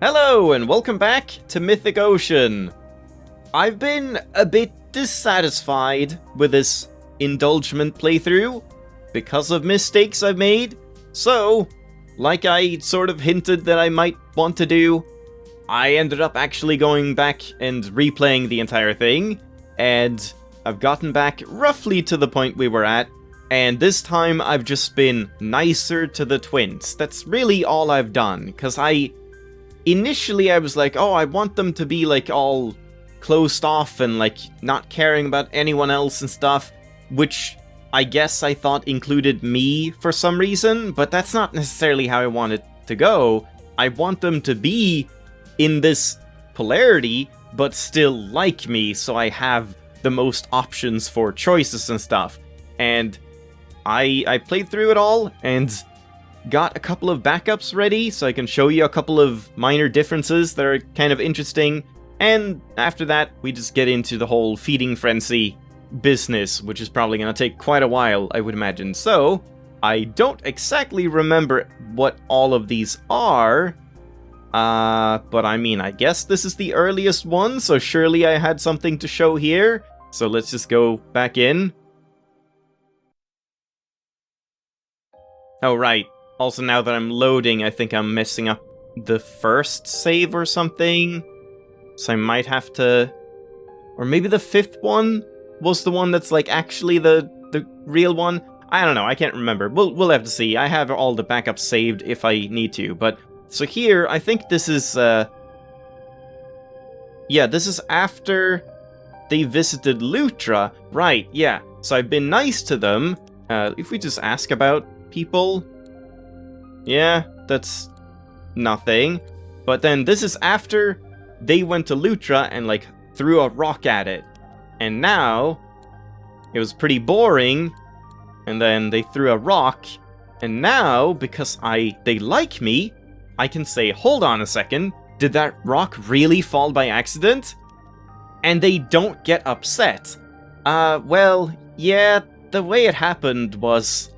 Hello and welcome back to Mythic Ocean. I've been a bit dissatisfied with this indulgent playthrough because of mistakes I've made. So, like I sort of hinted that I might want to do, I ended up actually going back and replaying the entire thing, and I've gotten back roughly to the point we were at, and this time I've just been nicer to the twins. That's really all I've done, because initially I was like, oh, I want them to be like all closed off and like not caring about anyone else and stuff, which I guess I thought included me for some reason, but that's not necessarily how I want it to go. I want them to be in this polarity, but still like me, so I have the most options for choices and stuff. And I played through it all, and got a couple of backups ready, so I can show you a couple of minor differences that are kind of interesting. And after that, we just get into the whole feeding frenzy business, which is probably going to take quite a while, I would imagine. So, I don't exactly remember what all of these are, but I mean, I guess this is the earliest one, so surely I had something to show here. So let's just go back in. Oh, right. Also, now that I'm loading, I think I'm messing up the first save or something. So I might have to... Or maybe the fifth one was the one that's like actually the real one? I don't know, I can't remember. We'll have to see. I have all the backups saved if I need to, but... So here, I think this is... Yeah, this is after they visited Lutra. Right, yeah. So I've been nice to them. If we just ask about people... Yeah, that's nothing. But then this is after they went to Lutra and like threw a rock at it. And now it was pretty boring. And then they threw a rock. And now, because they like me, I can say, hold on a second, did that rock really fall by accident? And they don't get upset. Well, yeah, the way it happened was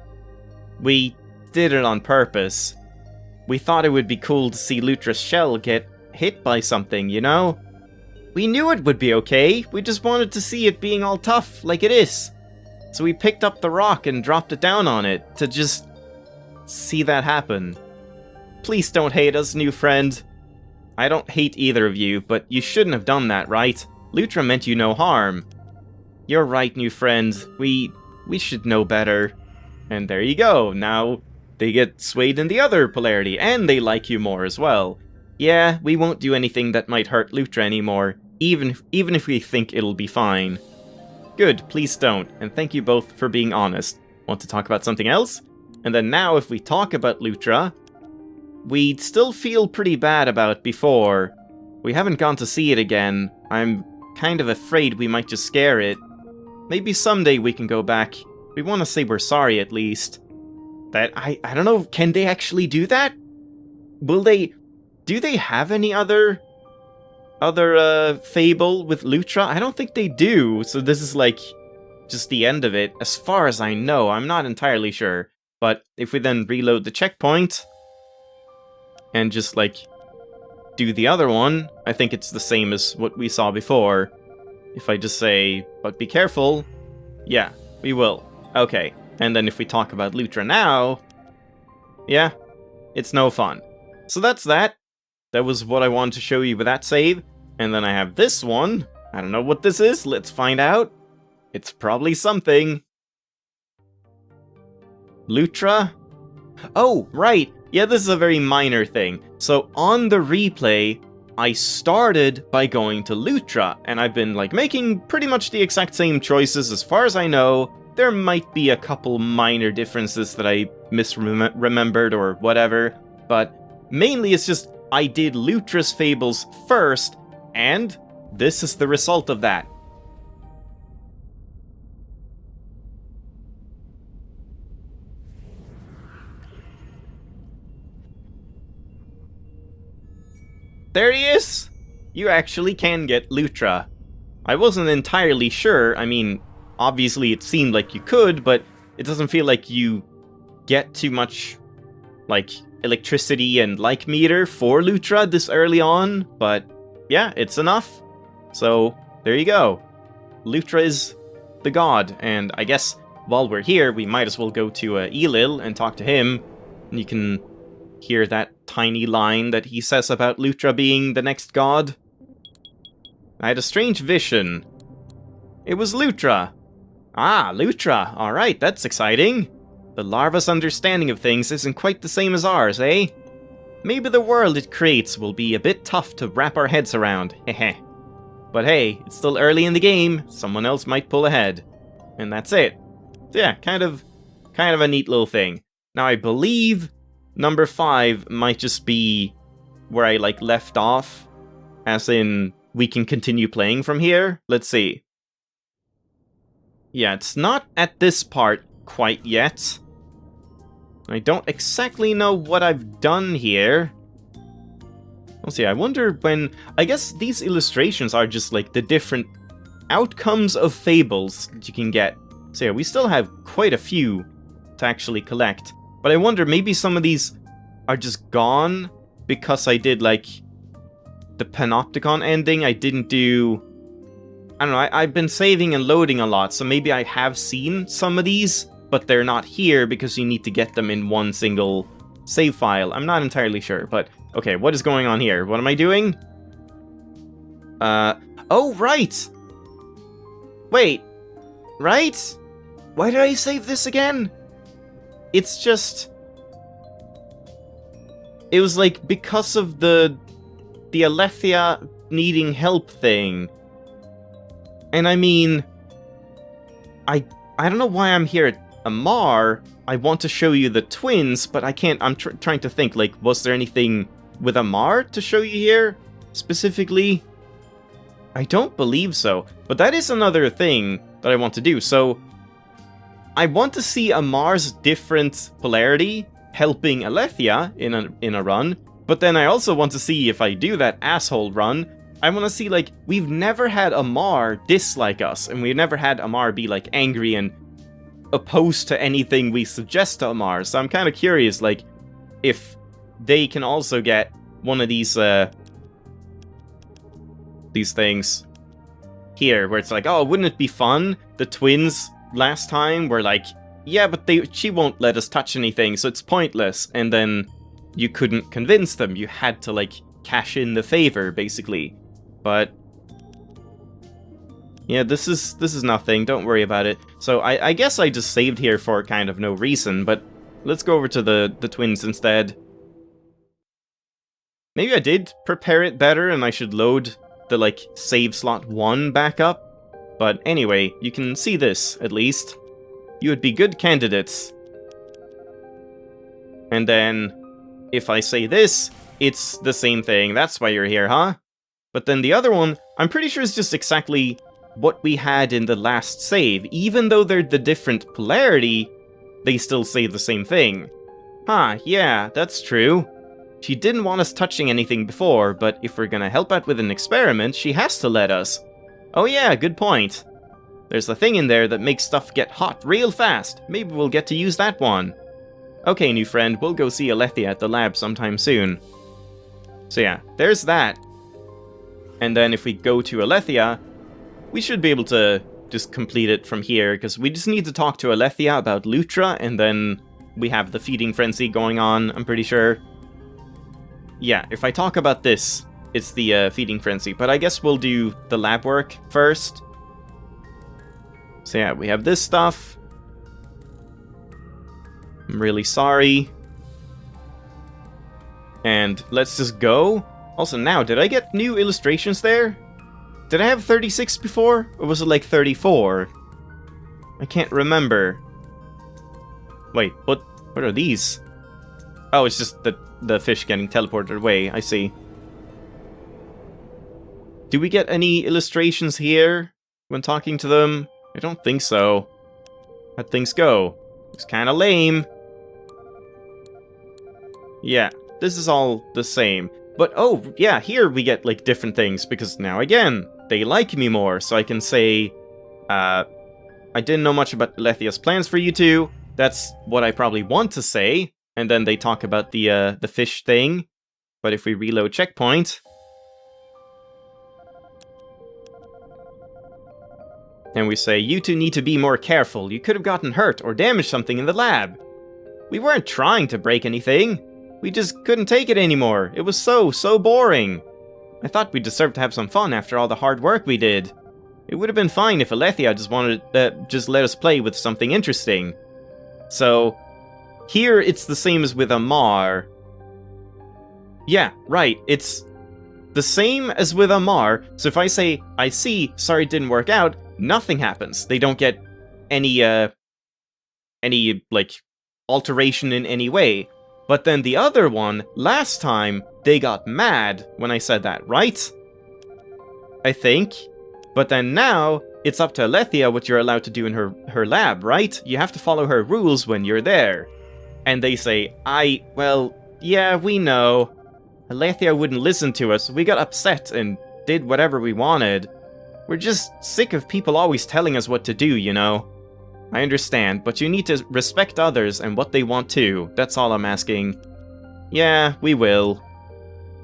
we did it on purpose. We thought it would be cool to see Lutra's shell get hit by something, you know? We knew it would be okay, we just wanted to see it being all tough like it is. So we picked up the rock and dropped it down on it to just see that happen. Please don't hate us, new friend. I don't hate either of you, but you shouldn't have done that, right? Lutra meant you no harm. You're right, new friend. We should know better. And there you go, now they get swayed in the other polarity, and they like you more as well. Yeah, we won't do anything that might hurt Lutra anymore, even if we think it'll be fine. Good, please don't, and thank you both for being honest. Want to talk about something else? And then now, if we talk about Lutra, we'd still feel pretty bad about before. We haven't gone to see it again. I'm kind of afraid we might just scare it. Maybe someday we can go back. We want to say we're sorry at least. That, I don't know, can they actually do that? Do they have any other fable with Lutra? I don't think they do, so this is like, just the end of it, as far as I know. I'm not entirely sure, but if we then reload the checkpoint, and just like, do the other one, I think it's the same as what we saw before. If I just say, but be careful, yeah, we will. Okay. And then if we talk about Lutra now, yeah, it's no fun. So that's that. That was what I wanted to show you with that save. And then I have this one. I don't know what this is. Let's find out. It's probably something. Lutra? Oh, right. Yeah, this is a very minor thing. So on the replay, I started by going to Lutra. And I've been like making pretty much the exact same choices as far as I know. There might be a couple minor differences that I misremembered or whatever, but mainly it's just I did Lutra's fables first, and this is the result of that. There he is! You actually can get Lutra. I wasn't entirely sure, I mean, obviously it seemed like you could, but it doesn't feel like you get too much, like, electricity and like meter for Lutra this early on, but yeah, it's enough. So there you go. Lutra is the god, and I guess while we're here, we might as well go to Elil and talk to him. And you can hear that tiny line that he says about Lutra being the next god. I had a strange vision. It was Lutra. Ah, Lutra. Alright, that's exciting. The larva's understanding of things isn't quite the same as ours, eh? Maybe the world it creates will be a bit tough to wrap our heads around, heh. But hey, it's still early in the game, someone else might pull ahead. And that's it. So yeah, kind of a neat little thing. Now I believe number 5 might just be where I like left off, as in we can continue playing from here. Let's see. Yeah, it's not at this part quite yet. I don't exactly know what I've done here. Let's see, I wonder when... I guess these illustrations are just like the different outcomes of fables that you can get. So yeah, we still have quite a few to actually collect. But I wonder, maybe some of these are just gone because I did like the Panopticon ending. I didn't do... I don't know, I've been saving and loading a lot, so maybe I have seen some of these, but they're not here because you need to get them in one single save file. I'm not entirely sure, but okay, what is going on here? What am I doing? Oh, right! Wait, right? Why did I save this again? It's just... It was like because of the Alethea needing help thing. And I mean, I don't know why I'm here at Amar. I want to show you the twins, but I can't. I'm trying to think, like, was there anything with Amar to show you here, specifically? I don't believe so, but that is another thing that I want to do. So, I want to see Amar's different polarity helping Alethea in a run, but then I also want to see, if I do that asshole run, I want to see, like, we've never had Amar dislike us, and we've never had Amar be, like, angry and opposed to anything we suggest to Amar, so I'm kind of curious, like, if they can also get one of these things here, where it's like, oh, wouldn't it be fun? The twins last time were like, yeah, but she won't let us touch anything, so it's pointless, and then you couldn't convince them, you had to, like, cash in the favor, basically. But yeah, this is nothing. Don't worry about it. So I guess I just saved here for kind of no reason, but let's go over to the twins instead. Maybe I did prepare it better and I should load the, like, save slot 1 back up. But anyway, you can see this, at least. You would be good candidates. And then, if I say this, it's the same thing. That's why you're here, huh? But then the other one, I'm pretty sure is just exactly what we had in the last save. Even though they're the different polarity, they still say the same thing. Huh, yeah, that's true. She didn't want us touching anything before, but if we're gonna help out with an experiment, she has to let us. Oh yeah, good point. There's a thing in there that makes stuff get hot real fast. Maybe we'll get to use that one. Okay, new friend, we'll go see Alethea at the lab sometime soon. So yeah, there's that. And then if we go to Alethea, we should be able to just complete it from here, because we just need to talk to Alethea about Lutra, and then we have the feeding frenzy going on, I'm pretty sure. Yeah, if I talk about this, it's the feeding frenzy, but I guess we'll do the lab work first. So yeah, we have this stuff. I'm really sorry. And let's just go. Also now, did I get new illustrations there? Did I have 36 before? Or was it like 34? I can't remember. Wait, what are these? Oh, it's just the fish getting teleported away, I see. Do we get any illustrations here when talking to them? I don't think so. How'd things go? Looks kinda lame. Yeah, this is all the same. But oh, yeah, here we get, like, different things, because now, again, they like me more, so I can say, I didn't know much about Alethea's plans for you two. That's what I probably want to say. And then they talk about the fish thing. But if we reload checkpoint... and we say, you two need to be more careful. You could have gotten hurt or damaged something in the lab. We weren't trying to break anything. We just couldn't take it anymore. It was so boring. I thought we deserved to have some fun after all the hard work we did. It would have been fine if Alethea just let us play with something interesting. So, here it's the same as with Amar. Yeah, right, it's the same as with Amar. So if I say, I see, sorry it didn't work out, nothing happens. They don't get any, like, alteration in any way. But then the other one, last time, they got mad when I said that, right? I think. But then now, it's up to Alethea what you're allowed to do in her lab, right? You have to follow her rules when you're there. And they say, well, yeah, we know. Alethea wouldn't listen to us, we got upset and did whatever we wanted. We're just sick of people always telling us what to do, you know? I understand, but you need to respect others and what they want too. That's all I'm asking. Yeah, we will.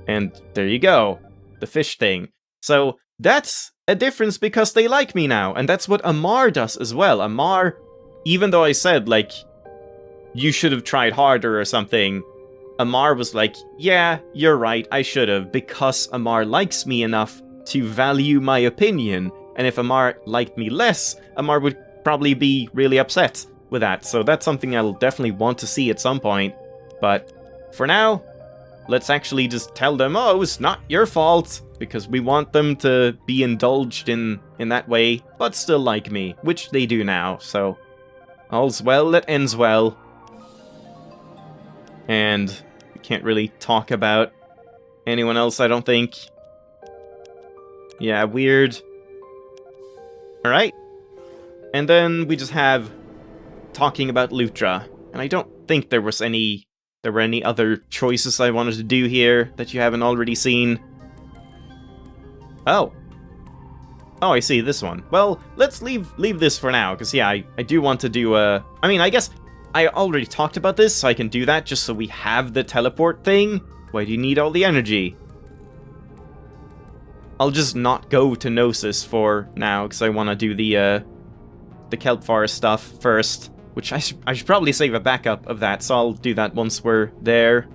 And there you go. The fish thing. So, that's a difference because they like me now, and that's what Amar does as well. Amar, even though I said, like, you should have tried harder or something, Amar was like, yeah, you're right, I should have, because Amar likes me enough to value my opinion, and if Amar liked me less, Amar would probably be really upset with that, so that's something I'll definitely want to see at some point. But for now, let's actually just tell them, oh, it's not your fault, because we want them to be indulged in that way, but still like me, which they do now, so all's well that ends well. And we can't really talk about anyone else, I don't think. Yeah, weird. Alright. And then we just have talking about Lutra. And I don't think there were any other choices I wanted to do here that you haven't already seen. Oh. Oh, I see, this one. Well, let's leave this for now, because yeah, I do want to do I mean, I guess I already talked about this, so I can do that just so we have the teleport thing. Why do you need all the energy? I'll just not go to Gnosis for now, because I want to do the Kelp Forest stuff first, which I should probably save a backup of that, so I'll do that once we're there.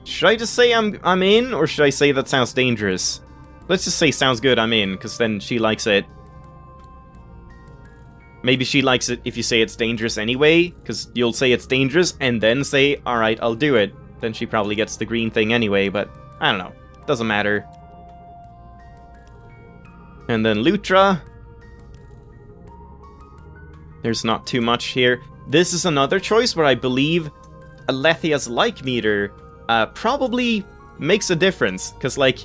Should I just say I'm in, or should I say that sounds dangerous? Let's just say sounds good, I'm in, because then she likes it. Maybe she likes it if you say it's dangerous anyway, because you'll say it's dangerous and then say, alright, I'll do it. Then she probably gets the green thing anyway, but I don't know. Doesn't matter. And then Lutra. There's not too much here. This is another choice where I believe Alethea's like meter probably makes a difference. Because, like,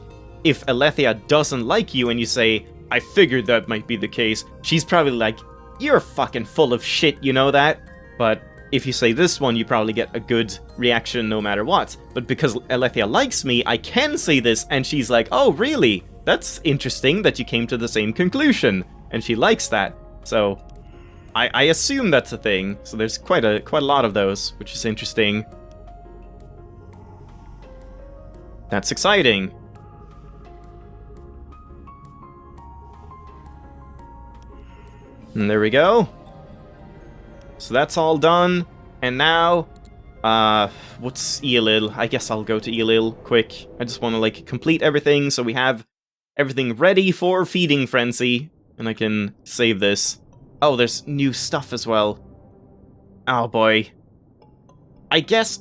if Alethea doesn't like you and you say, I figured that might be the case, she's probably like, you're fucking full of shit, you know that? But if you say this one, you probably get a good reaction no matter what. But because Alethea likes me, I can say this, and she's like, oh, really? That's interesting that you came to the same conclusion. And she likes that. So, I assume that's a thing. So there's quite a lot of those, which is interesting. That's exciting. And there we go. So that's all done. And now, what's Eolil? I guess I'll go to Eolil quick. I just want to, like, complete everything so we have everything ready for Feeding Frenzy. And I can save this. Oh, there's new stuff as well. Oh boy. I guess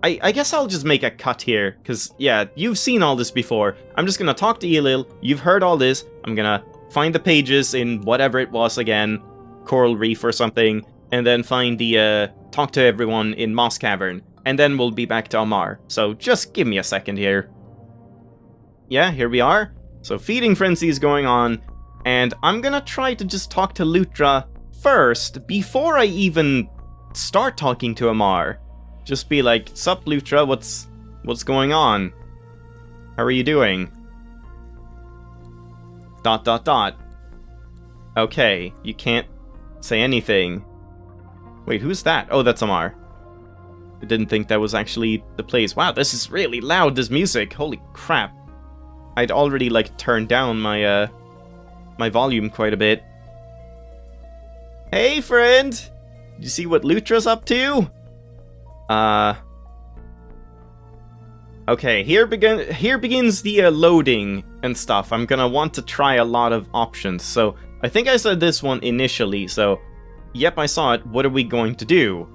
I'll just make a cut here, because, yeah, you've seen all this before. I'm just gonna talk to Eolil, you've heard all this, I'm gonna find the pages in whatever it was again, Coral Reef or something, and then find the, talk to everyone in Moss Cavern, and then we'll be back to Amar. So just give me a second here. Yeah, here we are. So Feeding Frenzy is going on, and I'm gonna try to just talk to Lutra first, before I even start talking to Amar. Just be like, sup Lutra, what's going on? How are you doing? ... Okay, you can't say anything. Wait, who's that? Oh, that's Amar. I didn't think that was actually the place. Wow, this is really loud, this music. Holy crap. I'd already, like, turned down my, my volume quite a bit. Hey, friend! Did you see what Lutra's up to? Okay, here begins the loading and stuff. I'm gonna want to try a lot of options. So, I think I said this one initially, so... Yep, I saw it. What are we going to do?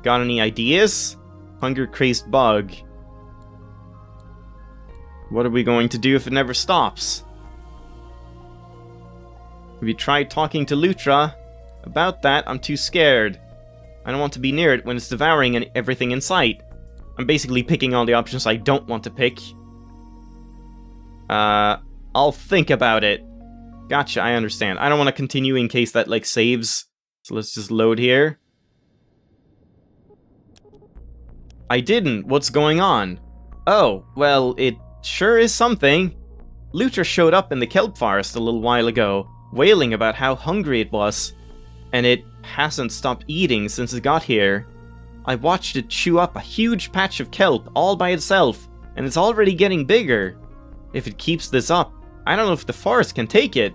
Got any ideas? Hunger-crazed bug. What are we going to do if it never stops? Have you tried talking to Lutra? About that, I'm too scared. I don't want to be near it when it's devouring everything in sight. I'm basically picking all the options I don't want to pick. I'll think about it. Gotcha, I understand. I don't want to continue in case that, like, saves. So let's just load here. I didn't. What's going on? Oh, well, it sure is something. Lutra showed up in the kelp forest a little while ago, wailing about how hungry it was. And it hasn't stopped eating since it got here. I watched it chew up a huge patch of kelp all by itself, and it's already getting bigger. If it keeps this up, I don't know if the forest can take it.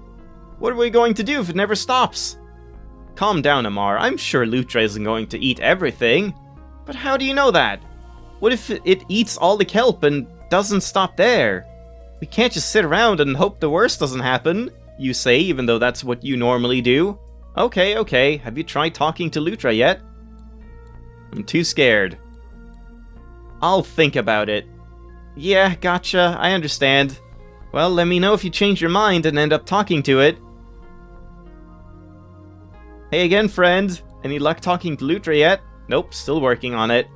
What are we going to do if it never stops? Calm down, Amar. I'm sure Lutra isn't going to eat everything. But how do you know that? What if it eats all the kelp and doesn't stop there? We can't just sit around and hope the worst doesn't happen, you say, even though that's what you normally do. Okay, okay. Have you tried talking to Lutra yet? I'm too scared. I'll think about it. Yeah, gotcha. I understand. Well, let me know if you change your mind and end up talking to it. Hey again, friend. Any luck talking to Lutra yet? Nope, still working on it.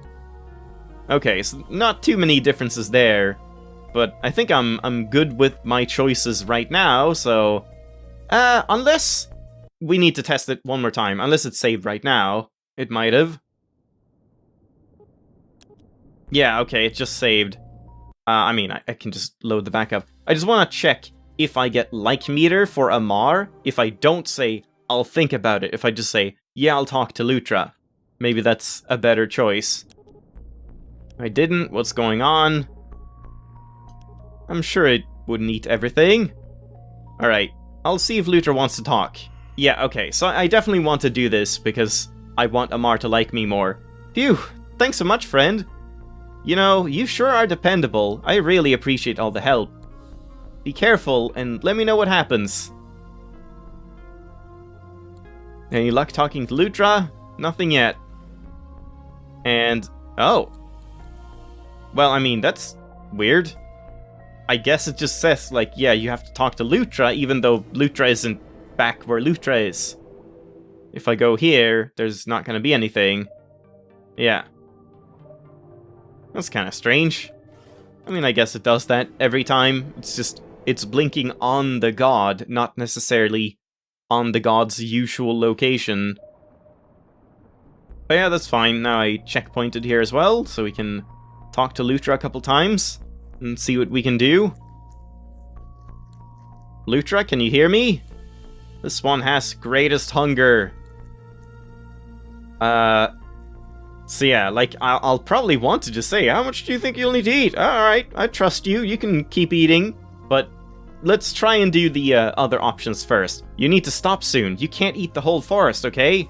Okay, so not too many differences there. But I think I'm good with my choices right now, so... unless... We need to test it one more time. Unless it's saved right now. It might have. Yeah, okay, it just saved. I mean, I can just load the backup. I just want to check if I get like meter for Amar. If I don't say, I'll think about it. If I just say, yeah, I'll talk to Lutra. Maybe that's a better choice. I didn't. What's going on? I'm sure it wouldn't eat everything. Alright, I'll see if Lutra wants to talk. Yeah, okay, so I definitely want to do this because I want Amar to like me more. Phew, thanks so much, friend. You know, you sure are dependable. I really appreciate all the help. Be careful, and let me know what happens. Any luck talking to Lutra? Nothing yet. And... oh. Well, I mean, that's weird. I guess it just says, like, yeah, you have to talk to Lutra, even though Lutra isn't back where Lutra is. If I go here, there's not gonna be anything. Yeah. That's kind of strange. I mean, I guess it does that every time. It's just, it's blinking on the god, not necessarily on the god's usual location. But yeah, that's fine. Now I checkpointed here as well, so we can talk to Lutra a couple times and see what we can do. Lutra, can you hear me? This one has greatest hunger. So yeah, like, I'll probably want to just say, how much do you think you'll need to eat? Alright, I trust you, you can keep eating. But let's try and do the other options first. You need to stop soon. You can't eat the whole forest, okay?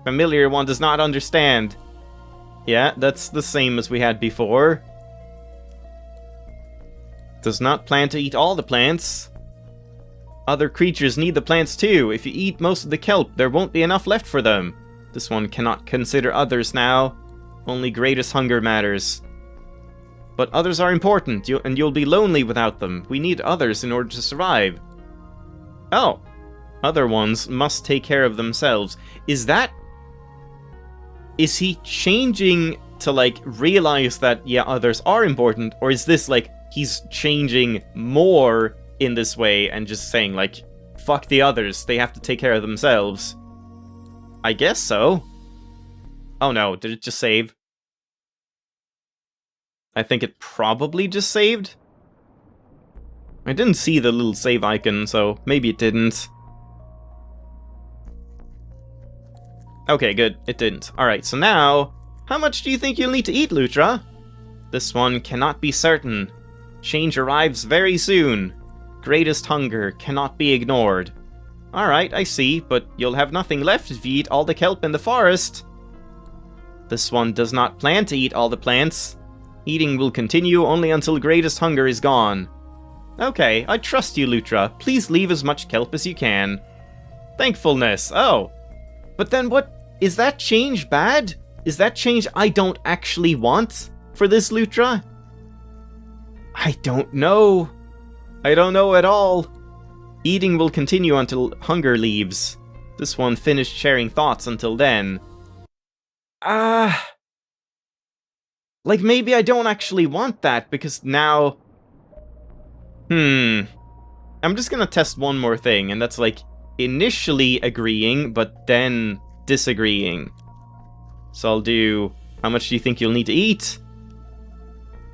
Familiar one does not understand. Yeah, that's the same as we had before. Does not plan to eat all the plants. Other creatures need the plants too. If you eat most of the kelp, there won't be enough left for them. This one cannot consider others now. Only greatest hunger matters. But others are important, and you'll be lonely without them. We need others in order to survive. Oh. Other ones must take care of themselves. Is he changing to, like, realize that, yeah, others are important? Or is this, like, he's changing more in this way and just saying, like, fuck the others, they have to take care of themselves? I guess so. Oh no, did it just save? I think it probably just saved. I didn't see the little save icon, so maybe it didn't. Okay, good. It didn't. Alright, so now, how much do you think you'll need to eat, Lutra? This one cannot be certain. Change arrives very soon. Greatest hunger cannot be ignored. Alright, I see, but you'll have nothing left if you eat all the kelp in the forest. This one does not plan to eat all the plants. Eating will continue only until greatest hunger is gone. Okay, I trust you, Lutra. Please leave as much kelp as you can. Thankfulness. Oh. But then what? Is that change bad? Is that change I don't actually want for this Lutra? I don't know. I don't know at all. Eating will continue until hunger leaves. This one finished sharing thoughts until then. Like, maybe I don't actually want that, because now... I'm just gonna test one more thing, and that's, like, initially agreeing, but then disagreeing. So I'll do, how much do you think you'll need to eat?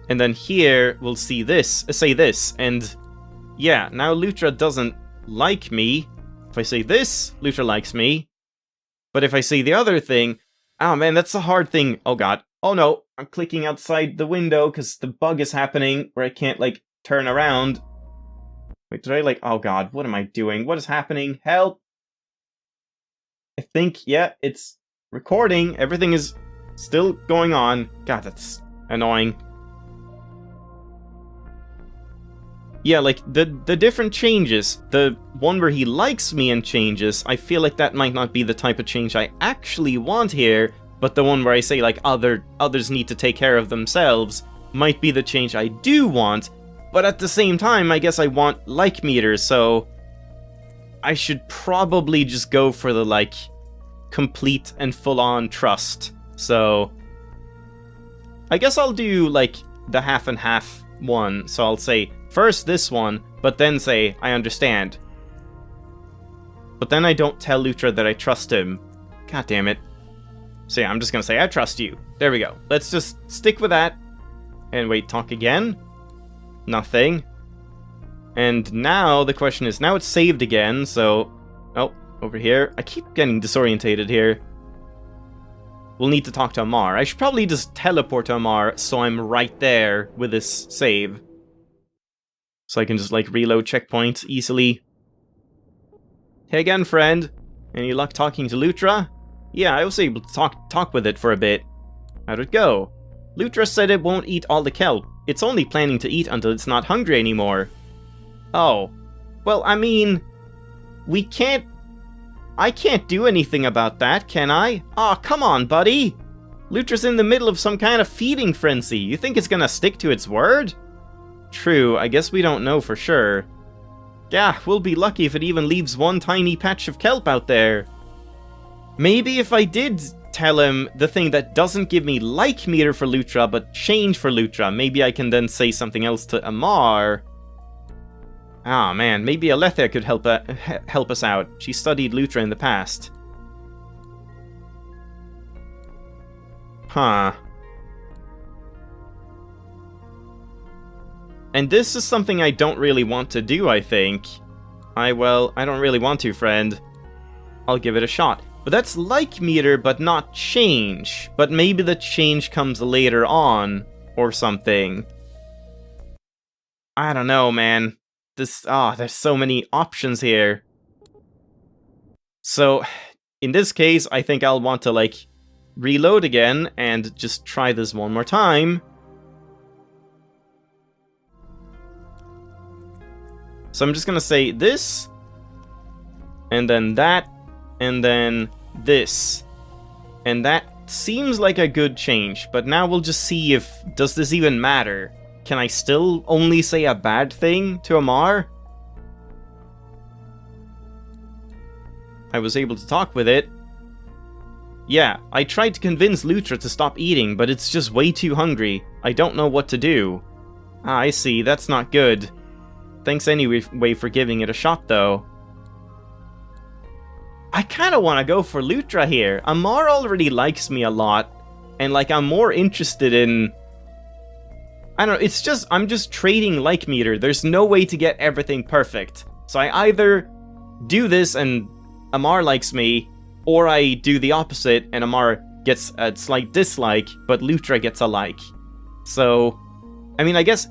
And then here, we'll see this, say this, and... yeah, now Lutra doesn't like me. If I say this, Lutra likes me. But if I say the other thing... oh man, that's a hard thing. Oh god. Oh no, I'm clicking outside the window because the bug is happening where I can't, like, turn around. Wait, did I, like... oh god, what am I doing? What is happening? Help! I think, yeah, it's recording. Everything is still going on. God, that's annoying. Yeah, like, the different changes, the one where he likes me and changes, I feel like that might not be the type of change I actually want here, but the one where I say, like, others need to take care of themselves might be the change I do want, but at the same time, I guess I want like meters, so I should probably just go for the, like, complete and full-on trust. So I guess I'll do, like, the half and half one, so I'll say first this one, but then say, I understand. But then I don't tell Lutra that I trust him. God damn it. So yeah, I'm just gonna say, I trust you. There we go. Let's just stick with that. And wait, talk again? Nothing. And now the question is, now it's saved again, so... oh, over here. I keep getting disorientated here. We'll need to talk to Amar. I should probably just teleport to Amar so I'm right there with this save. So I can just, like, reload checkpoints easily. Hey again, friend. Any luck talking to Lutra? Yeah, I was able to talk with it for a bit. How'd it go? Lutra said it won't eat all the kelp. It's only planning to eat until it's not hungry anymore. Oh. Well, I mean... I can't do anything about that, can I? Aw, come on, buddy! Lutra's in the middle of some kind of feeding frenzy. You think it's gonna stick to its word? True, I guess we don't know for sure. Yeah, we'll be lucky if it even leaves one tiny patch of kelp out there. Maybe if I did tell him the thing that doesn't give me like meter for Lutra, but change for Lutra, maybe I can then say something else to Amar. Ah, man, maybe Alethea could help us out. She studied Lutra in the past. Huh. And this is something I don't really want to do, I think. I don't really want to, friend. I'll give it a shot. But that's like meter, but not change. But maybe the change comes later on, or something. I don't know, man. There's so many options here. So, in this case, I think I'll want to, like, reload again and just try this one more time. So I'm just gonna say this, and then that, and then this. And that seems like a good change, but now we'll just see if, does this even matter? Can I still only say a bad thing to Amar? I was able to talk with it. Yeah, I tried to convince Lutra to stop eating, but it's just way too hungry. I don't know what to do. Ah, I see, that's not good. Thanks anyway for giving it a shot, though. I kinda wanna go for Lutra here. Amar already likes me a lot, and, like, I'm more interested in... I don't know, it's just, I'm just trading like meter. There's no way to get everything perfect. So I either do this and Amar likes me, Or I do the opposite, and Amar gets a slight dislike, but Lutra gets a like. So, I mean, I guess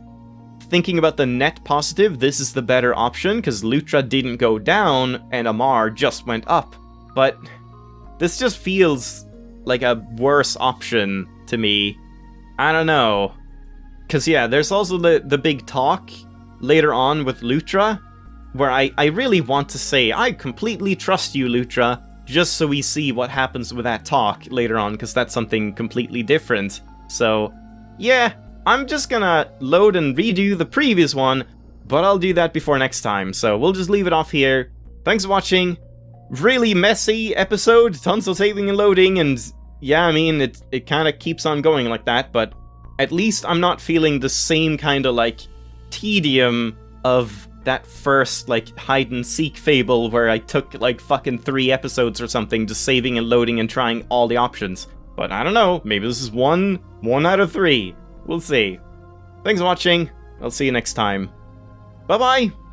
thinking about the net positive, this is the better option, because Lutra didn't go down, and Amar just went up. But this just feels like a worse option to me. I don't know. Because, yeah, there's also the big talk later on with Lutra, where I really want to say, I completely trust you, Lutra, just so we see what happens with that talk later on, because that's something completely different. So, yeah, I'm just gonna load and redo the previous one, but I'll do that before next time, so we'll just leave it off here. Thanks for watching. Really messy episode, tons of saving and loading, and yeah, I mean, it kind of keeps on going like that, but at least I'm not feeling the same kind of, like, tedium of that first, like, hide-and-seek fable where I took, like, fucking 3 episodes or something just saving and loading and trying all the options. But I don't know, maybe this is one out of 3. We'll see. Thanks for watching. I'll see you next time. Bye-bye!